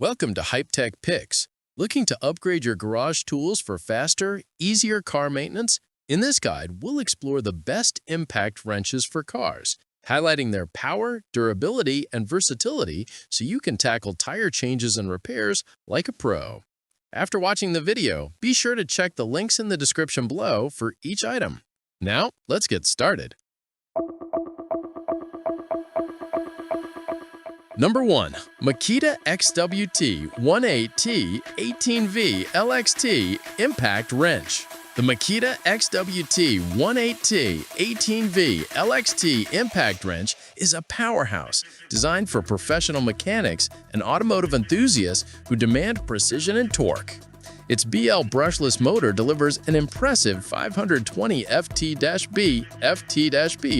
Welcome to HypeTech Picks. Looking to upgrade your garage tools for faster, easier car maintenance? In this guide, we'll explore the best impact wrenches for cars, highlighting their power, durability, and versatility so you can tackle tire changes and repairs like a pro. After watching the video, be sure to check the links in the description below for each item. Now, let's get started. Number 1. Makita XWT18 LXT Impact Wrench. The Makita XWT18 LXT Impact Wrench is a powerhouse designed for professional mechanics and automotive enthusiasts who demand precision and torque. Its BL brushless motor delivers an impressive 520 ft-b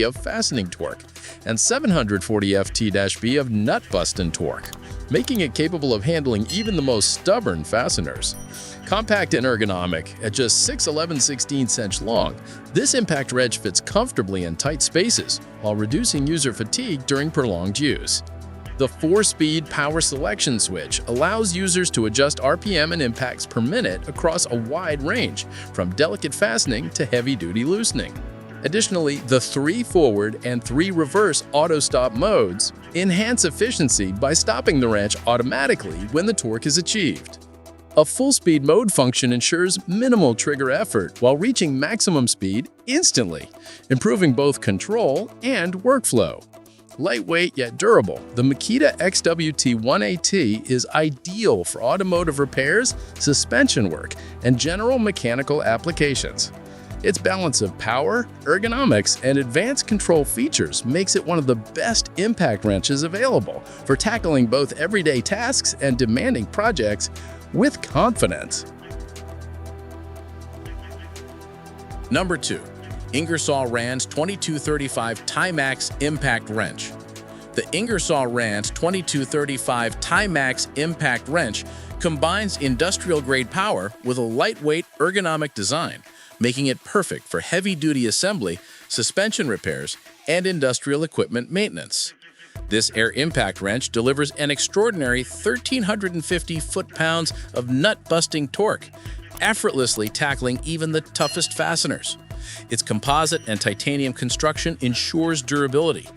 of fastening torque and 740 ft-b of nut-busting torque, making it capable of handling even the most stubborn fasteners. Compact and ergonomic, at just 6'11" long, this impact wrench fits comfortably in tight spaces while reducing user fatigue during prolonged use. The 4-speed power selection switch allows users to adjust RPM and impacts per minute across a wide range, from delicate fastening to heavy-duty loosening. Additionally, the 3 forward and 3 reverse auto-stop modes enhance efficiency by stopping the wrench automatically when the torque is achieved. A full-speed mode function ensures minimal trigger effort while reaching maximum speed instantly, improving both control and workflow. Lightweight yet durable, the Makita XWT18 is ideal for automotive repairs, suspension work, and general mechanical applications. Its balance of power, ergonomics, and advanced control features makes it one of the best impact wrenches available for tackling both everyday tasks and demanding projects with confidence. Number 2. Ingersoll Rand's 2235 Timax Impact Wrench. The Ingersoll Rand 2235 Timax Impact Wrench combines industrial-grade power with a lightweight, ergonomic design, making it perfect for heavy-duty assembly, suspension repairs, and industrial equipment maintenance. This air impact wrench delivers an extraordinary 1,350 foot-pounds of nut-busting torque, effortlessly tackling even the toughest fasteners. Its composite and titanium construction ensures durability.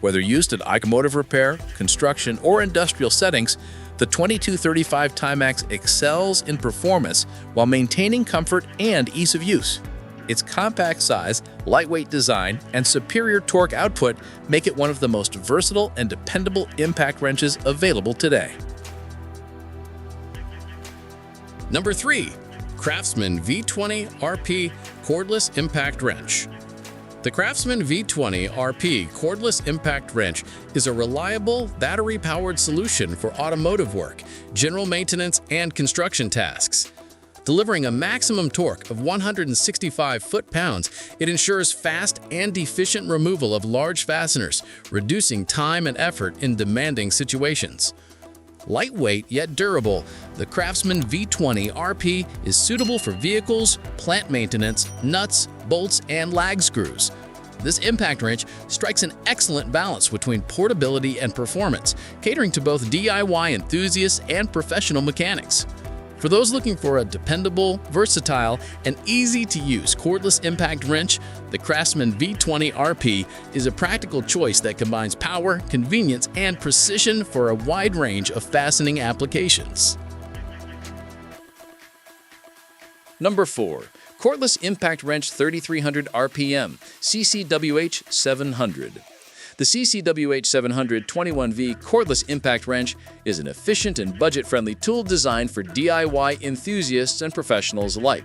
Whether used at automotive repair, construction, or industrial settings, the 2235 Timax excels in performance while maintaining comfort and ease of use. Its compact size, lightweight design, and superior torque output make it one of the most versatile and dependable impact wrenches available today. Number 3. Craftsman V20 RP Cordless Impact Wrench. The Craftsman V20 RP Cordless Impact Wrench is a reliable, battery-powered solution for automotive work, general maintenance, and construction tasks. Delivering a maximum torque of 165 foot-pounds, it ensures fast and efficient removal of large fasteners, reducing time and effort in demanding situations. Lightweight yet durable, the Craftsman V20 RP is suitable for vehicles, plant maintenance, nuts, bolts, and lag screws. This impact wrench strikes an excellent balance between portability and performance, catering to both DIY enthusiasts and professional mechanics. For those looking for a dependable, versatile, and easy-to-use cordless impact wrench, the Craftsman V20 RP is a practical choice that combines power, convenience, and precision for a wide range of fastening applications. Number 4. Cordless Impact Wrench 3300 RPM CCWH700. The CCWH700 21V cordless impact wrench is an efficient and budget-friendly tool designed for DIY enthusiasts and professionals alike.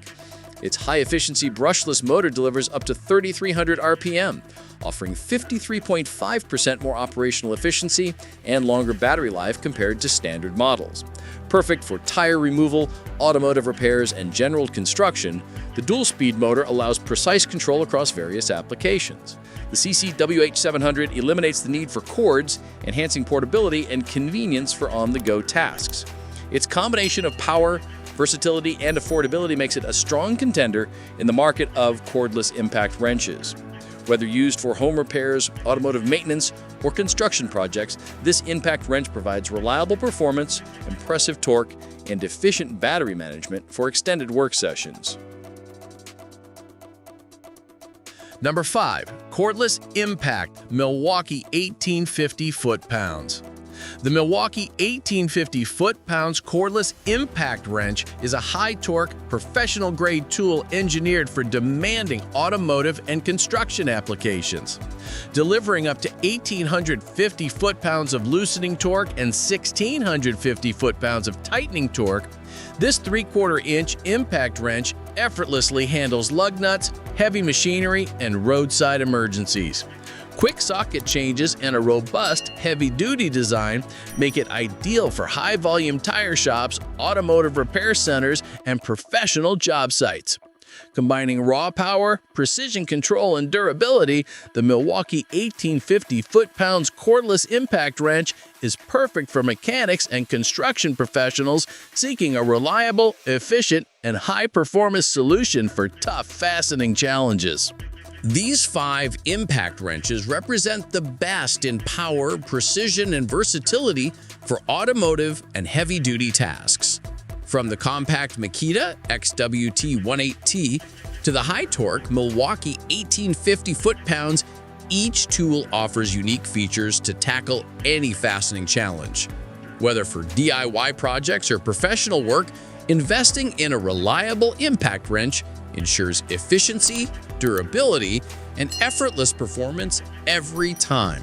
Its high-efficiency brushless motor delivers up to 3,300 RPM, offering 53.5% more operational efficiency and longer battery life compared to standard models. Perfect for tire removal, automotive repairs, and general construction, the dual-speed motor allows precise control across various applications. The CCWH700 eliminates the need for cords, enhancing portability and convenience for on-the-go tasks. Its combination of power, versatility, and affordability makes it a strong contender in the market of cordless impact wrenches. Whether used for home repairs, automotive maintenance, or construction projects, this impact wrench provides reliable performance, impressive torque, and efficient battery management for extended work sessions. Number 5. Cordless Impact Milwaukee 1850 Foot-Pounds. The Milwaukee 1850 Foot-Pounds Cordless Impact Wrench is a high-torque, professional-grade tool engineered for demanding automotive and construction applications. Delivering up to 1,850 foot-pounds of loosening torque and 1,650 foot-pounds of tightening torque, this 3/4-inch impact wrench effortlessly handles lug nuts, heavy machinery, and roadside emergencies. Quick socket changes and a robust, heavy-duty design make it ideal for high-volume tire shops, automotive repair centers, and professional job sites. Combining raw power, precision control, and durability, the Milwaukee 1850 Foot-Pounds Cordless Impact Wrench is perfect for mechanics and construction professionals seeking a reliable, efficient, and high-performance solution for tough fastening challenges. These 5 impact wrenches represent the best in power, precision, and versatility for automotive and heavy-duty tasks. From the compact Makita XWT18 to the high-torque Milwaukee 1850 Foot-Pounds, each tool offers unique features to tackle any fastening challenge. Whether for DIY projects or professional work, investing in a reliable impact wrench ensures efficiency, durability, and effortless performance every time.